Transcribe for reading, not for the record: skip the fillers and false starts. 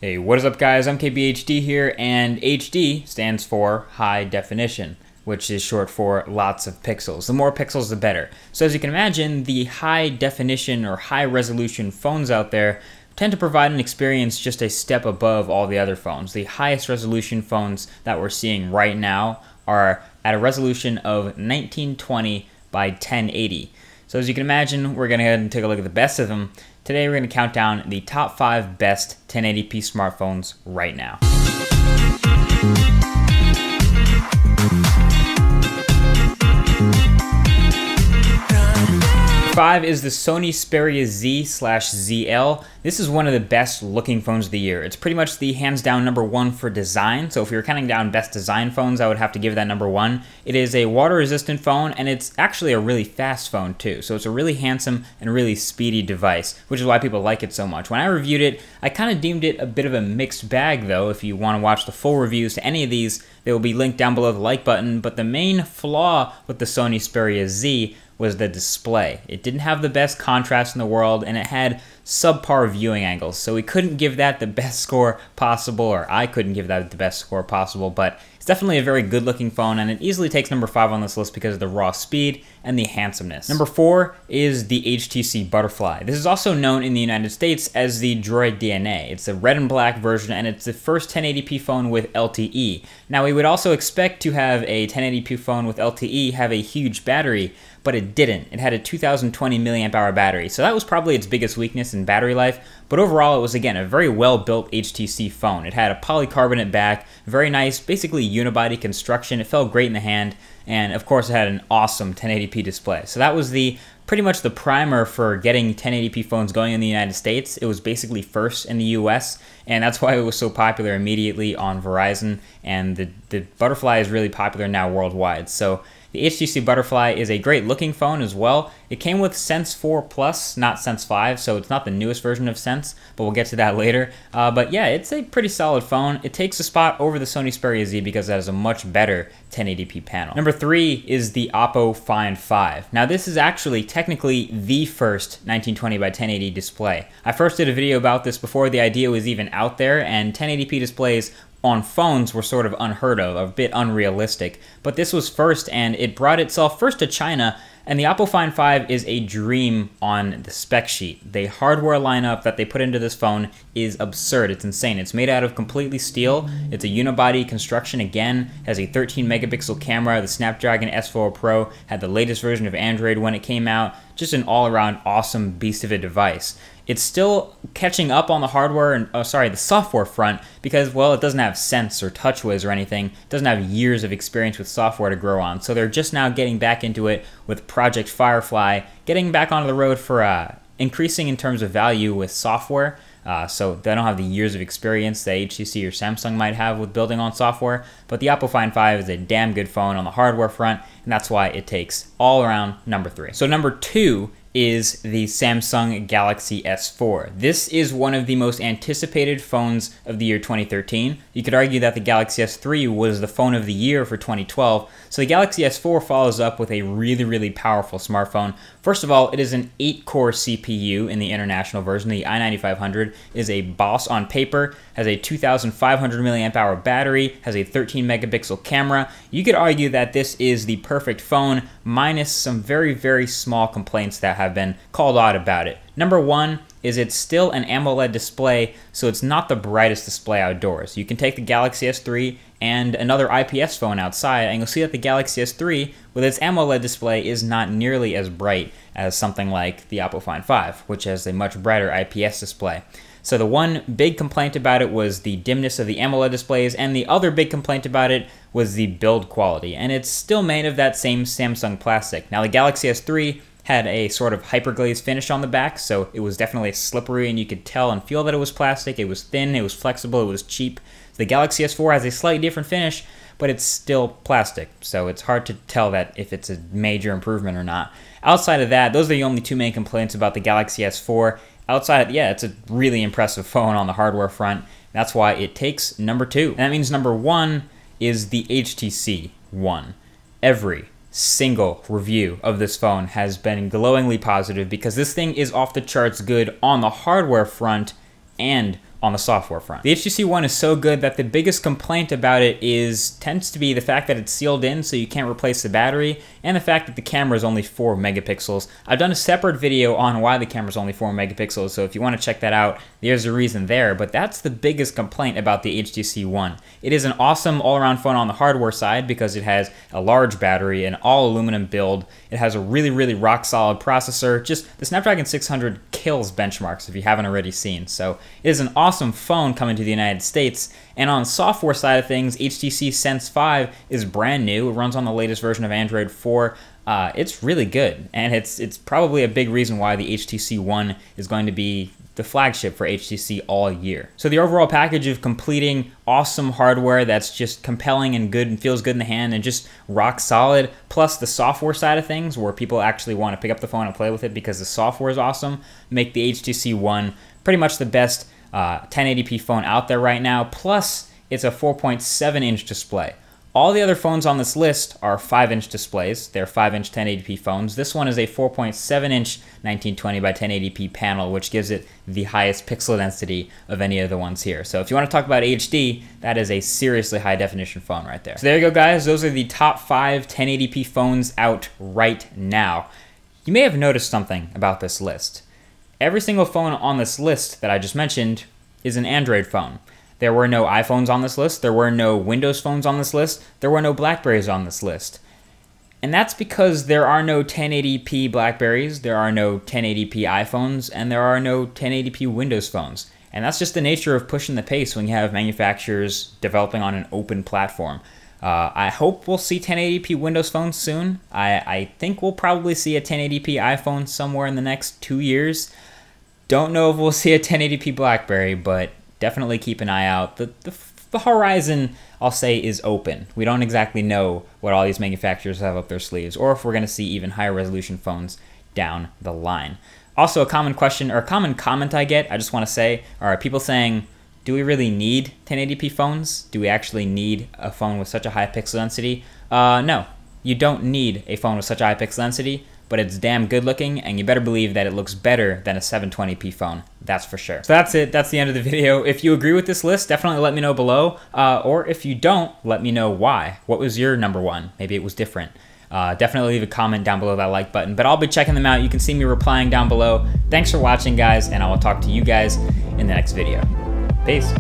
Hey, what is up guys? I'm KBHD here, and HD stands for high definition, which is short for lots of pixels. The more pixels, the better. So as you can imagine, the high definition or high resolution phones out there tend to provide an experience just a step above all the other phones. The highest resolution phones that we're seeing right now are at a resolution of 1920 by 1080. So as you can imagine, we're going to go ahead and take a look at the best of them. Today we're going to count down the top 5 best 1080p smartphones right now. 5 is the Sony Xperia Z/ZL. This is one of the best looking phones of the year. It's pretty much the hands down #1 for design. So if you're counting down best design phones, I would have to give that #1. It is a water resistant phone, and it's actually a really fast phone too. So it's a really handsome and really speedy device, which is why people like it so much. When I reviewed it, I kind of deemed it a bit of a mixed bag though. If you want to watch the full reviews to any of these, they will be linked down below the like button. But the main flaw with the Sony Xperia Z was the display. It didn't have the best contrast in the world, and it had subpar viewing angles. So we couldn't give that the best score possible, or I couldn't give that the best score possible, but it's definitely a very good looking phone, and it easily takes #5 on this list because of the raw speed and the handsomeness. #4 is the HTC Butterfly. This is also known in the United States as the Droid DNA. It's a red and black version, and it's the first 1080p phone with LTE. Now we would also expect to have a 1080p phone with LTE have a huge battery, but it didn't. It had a 2020 milliamp hour battery, so that was probably its biggest weakness in battery life, but overall it was, again, a very well-built HTC phone. It had a polycarbonate back, very nice, basically unibody construction. It felt great in the hand, and of course it had an awesome 1080p display. So that was pretty much the primer for getting 1080p phones going in the United States. It was basically first in the US, and that's why it was so popular immediately on Verizon, and the Butterfly is really popular now worldwide. So the HTC Butterfly is a great looking phone as well. It came with Sense 4 Plus, not Sense 5, so it's not the newest version of Sense, but we'll get to that later. But yeah, it's a pretty solid phone. It takes a spot over the Sony Xperia Z because it has a much better 1080p panel. #3 is the Oppo Find 5. Now this is actually technically the first 1920 by 1080 display. I first did a video about this before the idea was even out there, and 1080p displays on phones were sort of unheard of, a bit unrealistic. But this was first, and it brought itself first to China, and the Oppo Find 5 is a dream on the spec sheet. The hardware lineup that they put into this phone is absurd. It's insane. It's made out of completely steel. It's a unibody construction again, has a 13 megapixel camera. The Snapdragon S4 Pro had the latest version of Android when it came out. Just an all-around awesome beast of a device. It's still catching up on the hardware and the software front because, well, it doesn't have Sense or TouchWiz or anything. It doesn't have years of experience with software to grow on. So they're just now getting back into it with Project Firefly, getting back onto the road for increasing in terms of value with software. So they don't have the years of experience that HTC or Samsung might have with building on software. But the Oppo Find 5 is a damn good phone on the hardware front, and that's why it takes all around #3. So #2 is the Samsung Galaxy S4. This is one of the most anticipated phones of the year 2013. You could argue that the Galaxy S3 was the phone of the year for 2012. So the Galaxy S4 follows up with a really, really powerful smartphone. First of all, it is an 8-core CPU in the international version. The i9500 is a boss on paper, has a 2,500 milliamp hour battery, has a 13 megapixel camera. You could argue that this is the perfect phone, minus some very, very small complaints that have been called out about it. #1 is it's still an AMOLED display, so it's not the brightest display outdoors. You can take the Galaxy S3 and another IPS phone outside, and you'll see that the Galaxy S3 with its AMOLED display is not nearly as bright as something like the Oppo Find 5, which has a much brighter IPS display. So the one big complaint about it was the dimness of the AMOLED displays, and the other big complaint about it was the build quality, and it's still made of that same Samsung plastic. Now the Galaxy S3 had a sort of hyperglaze finish on the back, so it was definitely slippery, and you could tell and feel that it was plastic. It was thin, it was flexible, it was cheap. The Galaxy S4 has a slightly different finish, but it's still plastic, so it's hard to tell that if it's a major improvement or not. Outside of that, those are the only two main complaints about the Galaxy S4. Outside, yeah, it's a really impressive phone on the hardware front. That's why it takes #2. And that means #1 is the HTC One. Every single review of this phone has been glowingly positive because this thing is off the charts good on the hardware front and on the software front. The HTC One is so good that the biggest complaint about it tends to be the fact that it's sealed in so you can't replace the battery, and the fact that the camera is only 4 megapixels. I've done a separate video on why the camera is only 4 megapixels, so if you want to check that out, there's a reason there, but that's the biggest complaint about the HTC One. It is an awesome all-around phone on the hardware side because it has a large battery, an all-aluminum build, it has a really, really rock-solid processor. Just the Snapdragon 600 kills benchmarks if you haven't already seen, so it is an awesome phone coming to the United States. And on the software side of things, HTC Sense 5 is brand new. It runs on the latest version of Android 4. It's really good, and it's probably a big reason why the HTC One is going to be the flagship for HTC all year. So the overall package of completing awesome hardware that's just compelling and good and feels good in the hand and just rock solid, plus the software side of things where people actually want to pick up the phone and play with it because the software is awesome, make the HTC One pretty much the best 1080p phone out there right now, plus it's a 4.7-inch display. All the other phones on this list are 5-inch displays. They're 5-inch 1080p phones. This one is a 4.7-inch 1920 by 1080p panel, which gives it the highest pixel density of any of the ones here. So if you want to talk about HD, that is a seriously high definition phone right there. So there you go, guys. Those are the top 5 1080p phones out right now. You may have noticed something about this list. Every single phone on this list that I just mentioned is an Android phone. There were no iPhones on this list, there were no Windows phones on this list, there were no Blackberries on this list. And that's because there are no 1080p Blackberries, there are no 1080p iPhones, and there are no 1080p Windows phones. And that's just the nature of pushing the pace when you have manufacturers developing on an open platform. I hope we'll see 1080p Windows phones soon. I think we'll probably see a 1080p iPhone somewhere in the next 2 years. Don't know if we'll see a 1080p Blackberry, but definitely keep an eye out. The horizon, I'll say, is open. We don't exactly know what all these manufacturers have up their sleeves, or if we're going to see even higher resolution phones down the line. Also, a common question, or a common comment I get, I just want to say, are people saying, do we really need 1080p phones? Do we actually need a phone with such a high pixel density? No, you don't need a phone with such a high pixel density, but it's damn good looking, and you better believe that it looks better than a 720p phone. That's for sure. So that's it. That's the end of the video. If you agree with this list, definitely let me know below. Or if you don't, let me know why. What was your number one? Maybe it was different. Definitely leave a comment down below that like button. But I'll be checking them out. You can see me replying down below. Thanks for watching, guys, and I will talk to you guys in the next video. Peace.